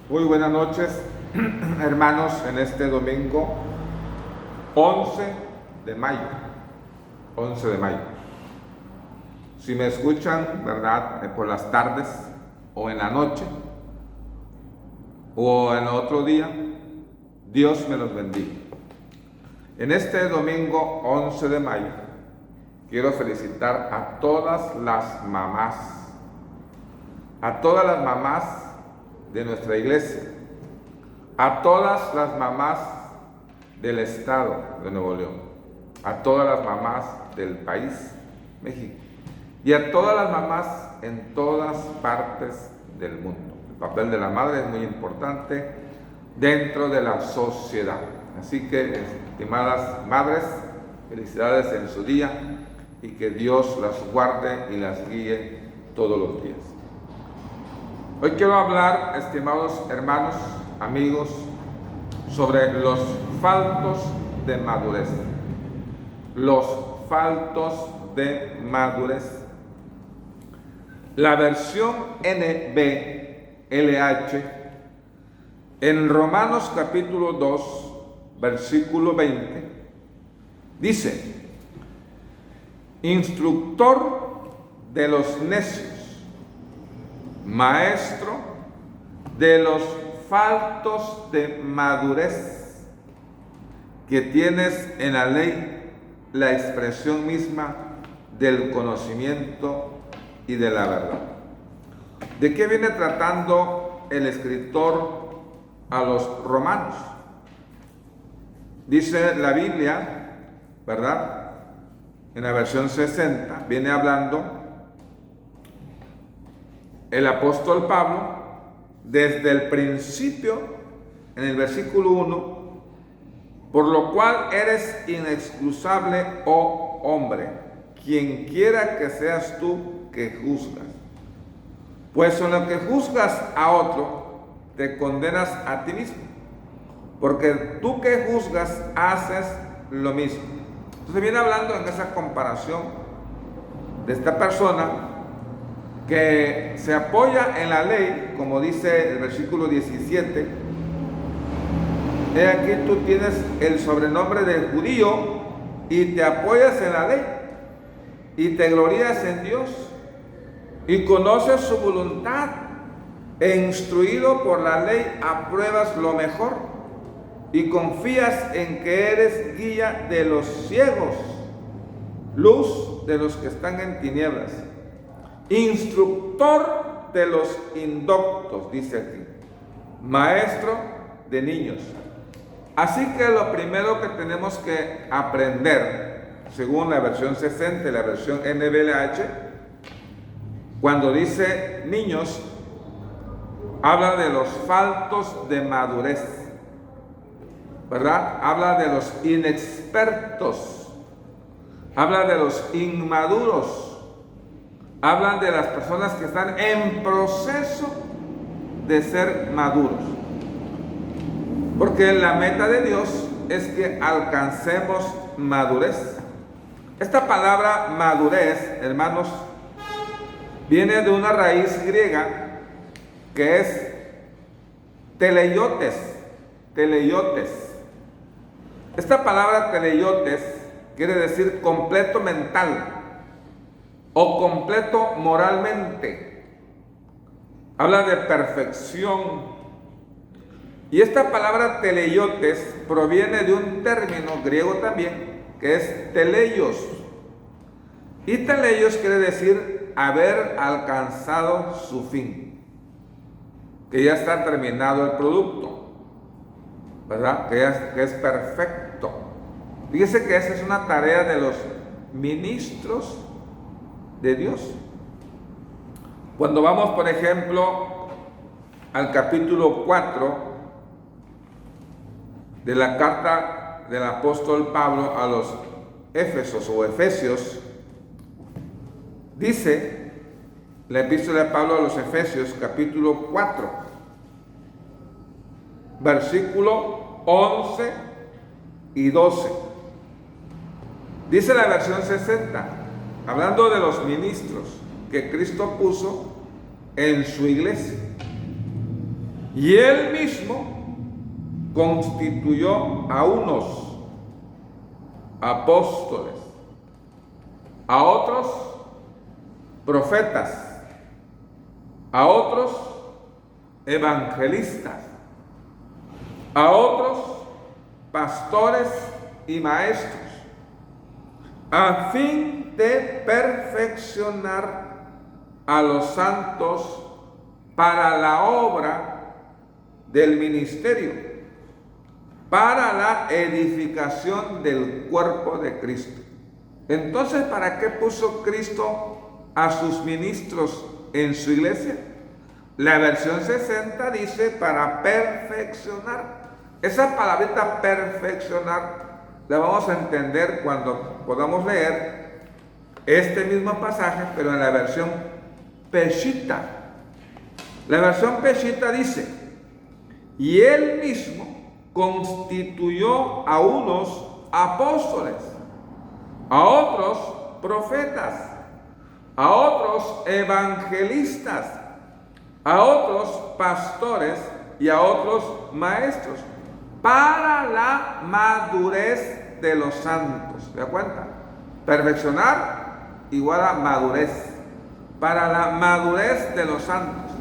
Muy buenas noches, hermanos, en este domingo 11 de mayo. 11 de mayo. Si me escuchan, ¿verdad? Por las tardes o en la noche o en otro día, Dios me los bendiga. En este domingo 11 de mayo, quiero felicitar a todas las mamás de nuestra iglesia, a todas las mamás del estado de Nuevo León, a todas las mamás del país, México, y a todas las mamás en todas partes del mundo. El papel de la madre es muy importante dentro de la sociedad. Así que, estimadas madres, felicidades en su día y que Dios las guarde y las guíe todos los días. Hoy quiero hablar, estimados hermanos, amigos, sobre los faltos de madurez. Los faltos de madurez. La versión NBLH, en Romanos capítulo 2, versículo 20, dice: instructor de los necios, maestro de los faltos de madurez, que tienes en la ley la expresión misma del conocimiento y de la verdad. ¿De qué viene tratando el escritor a los romanos? Dice la Biblia, ¿verdad? En la versión 60 viene hablando el apóstol Pablo desde el principio, en el versículo 1, por lo cual eres inexcusable, oh hombre, quien quiera que seas tú que juzgas. Pues en lo que juzgas a otro, te condenas a ti mismo, porque tú que juzgas haces lo mismo. Entonces viene hablando en esa comparación de esta persona que se apoya en la ley, como dice el versículo 17. He aquí tú tienes el sobrenombre de judío y te apoyas en la ley y te glorías en Dios y conoces su voluntad e instruido por la ley apruebas lo mejor y confías en que eres guía de los ciegos, luz de los que están en tinieblas, instructor de los indoctos, dice aquí, maestro de niños. Así que lo primero que tenemos que aprender, según la versión 60 y la versión NBLH, cuando dice niños, habla de los faltos de madurez, ¿verdad? Habla de los inexpertos, habla de los inmaduros, hablan de las personas que están en proceso de ser maduros. Porque la meta de Dios es que alcancemos madurez. Esta palabra madurez, hermanos, viene de una raíz griega que es teleiotes. Esta palabra teleiotes quiere decir completo mental o completo moralmente. Habla de perfección. Y esta palabra teleiotes proviene de un término griego también, que es teleios. Y teleios quiere decir haber alcanzado su fin, que ya está terminado el producto, ¿verdad? Que es perfecto. Fíjese que esa es una tarea de los ministros de Dios. Cuando vamos, por ejemplo, al capítulo 4 de la carta del apóstol Pablo a los Éfesos o Efesios, dice la epístola de Pablo a los Efesios, capítulo 4, versículo 11 y 12. Dice la versión 60, hablando de los ministros que Cristo puso en su iglesia. Y él mismo constituyó a unos apóstoles, a otros profetas, a otros evangelistas, a otros pastores y maestros, a fin de perfeccionar a los santos para la obra del ministerio, para la edificación del cuerpo de Cristo. Entonces, ¿para qué puso Cristo a sus ministros en su iglesia? La versión 60 dice para perfeccionar. Esa palabrita perfeccionar la vamos a entender cuando podamos leer este mismo pasaje, pero en la versión Peshitta. La versión Peshitta dice: y él mismo constituyó a unos apóstoles, a otros profetas, a otros evangelistas, a otros pastores y a otros maestros, para la madurez de los santos. ¿Se da cuenta? Perfeccionar igual a madurez. Para la madurez de los santos,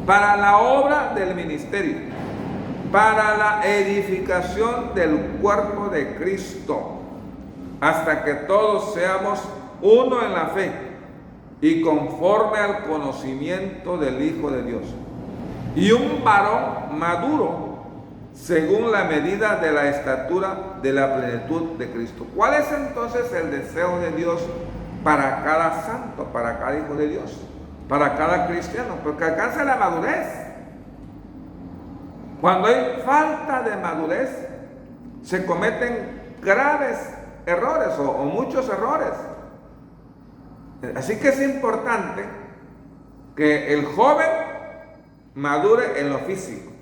para la obra del ministerio, para la edificación del cuerpo de Cristo, hasta que todos seamos uno en la fe y conforme al conocimiento del Hijo de Dios, y un varón maduro según la medida de la estatura de la plenitud de Cristo. ¿Cuál es entonces el deseo de Dios para cada santo, para cada hijo de Dios, para cada cristiano? Porque alcance la madurez. Cuando hay falta de madurez, se cometen graves errores o muchos errores. Así que es importante que el joven madure en lo físico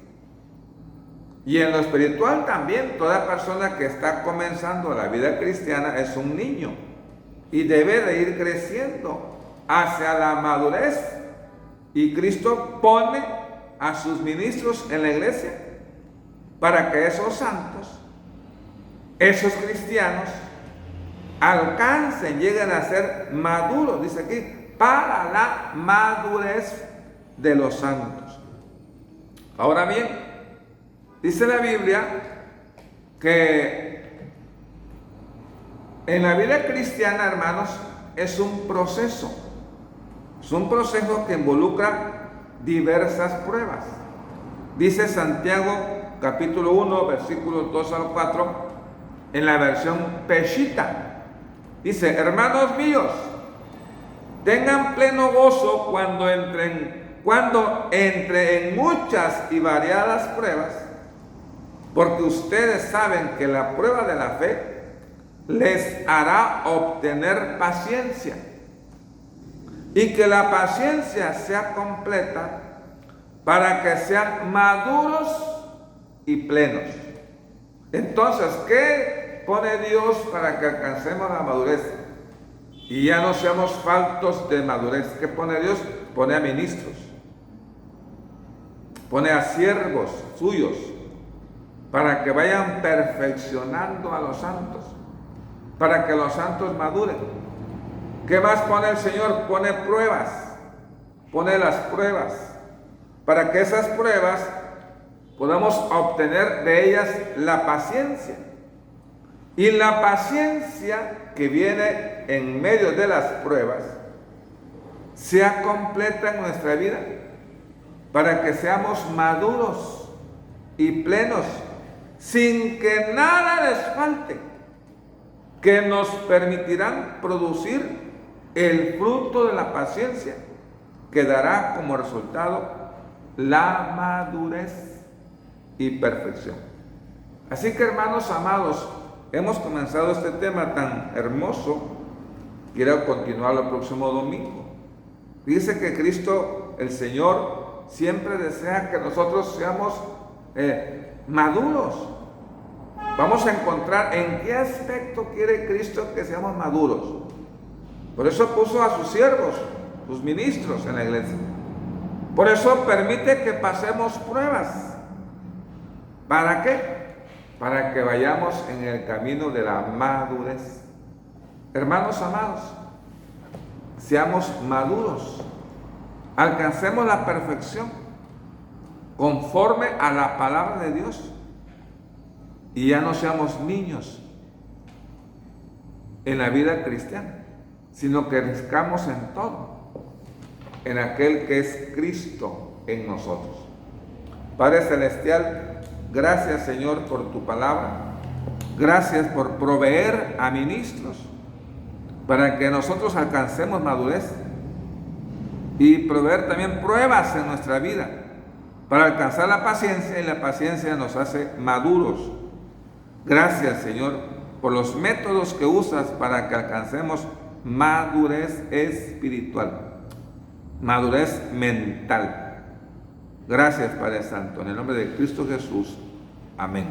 y en lo espiritual también. Toda persona que está comenzando la vida cristiana es un niño y debe de ir creciendo hacia la madurez. Y Cristo pone a sus ministros en la iglesia para que esos santos, esos cristianos, alcancen, lleguen a ser maduros, dice aquí, para la madurez de los santos. Ahora bien, dice la Biblia que en la vida cristiana, hermanos, es un proceso. Es un proceso que involucra diversas pruebas. Dice Santiago capítulo 1, versículos 2 al 4, en la versión Peshitta. Dice: hermanos míos, tengan pleno gozo cuando entre en muchas y variadas pruebas, porque ustedes saben que la prueba de la fe les hará obtener paciencia, y que la paciencia sea completa para que sean maduros y plenos. Entonces, ¿qué pone Dios para que alcancemos la madurez y ya no seamos faltos de madurez? ¿Qué pone Dios? Pone a ministros, pone a siervos suyos para que vayan perfeccionando a los santos, para que los santos maduren. ¿Qué más pone el Señor? Pone pruebas, pone las pruebas, para que esas pruebas podamos obtener de ellas la paciencia. Y la paciencia que viene en medio de las pruebas sea completa en nuestra vida, para que seamos maduros y plenos, sin que nada les falte, que nos permitirán producir el fruto de la paciencia, que dará como resultado la madurez y perfección. Así que, hermanos amados, hemos comenzado este tema tan hermoso. Quiero continuarlo el próximo domingo. Dice que Cristo, el Señor, siempre desea que nosotros seamos maduros. Vamos a encontrar en qué aspecto quiere Cristo que seamos maduros. Por eso puso a sus siervos, sus ministros en la iglesia, Por eso permite que pasemos pruebas. ¿Para qué? Para que vayamos en el camino de la madurez. Hermanos amados, seamos maduros, alcancemos la perfección conforme a la palabra de Dios y ya no seamos niños en la vida cristiana, sino que crezcamos en todo, en aquel que es Cristo en nosotros. Padre Celestial, gracias Señor por tu palabra, gracias por proveer a ministros para que nosotros alcancemos madurez y proveer también pruebas en nuestra vida para alcanzar la paciencia, y la paciencia nos hace maduros. Gracias Señor por los métodos que usas para que alcancemos madurez espiritual, madurez mental. Gracias Padre Santo, en el nombre de Cristo Jesús. Amén.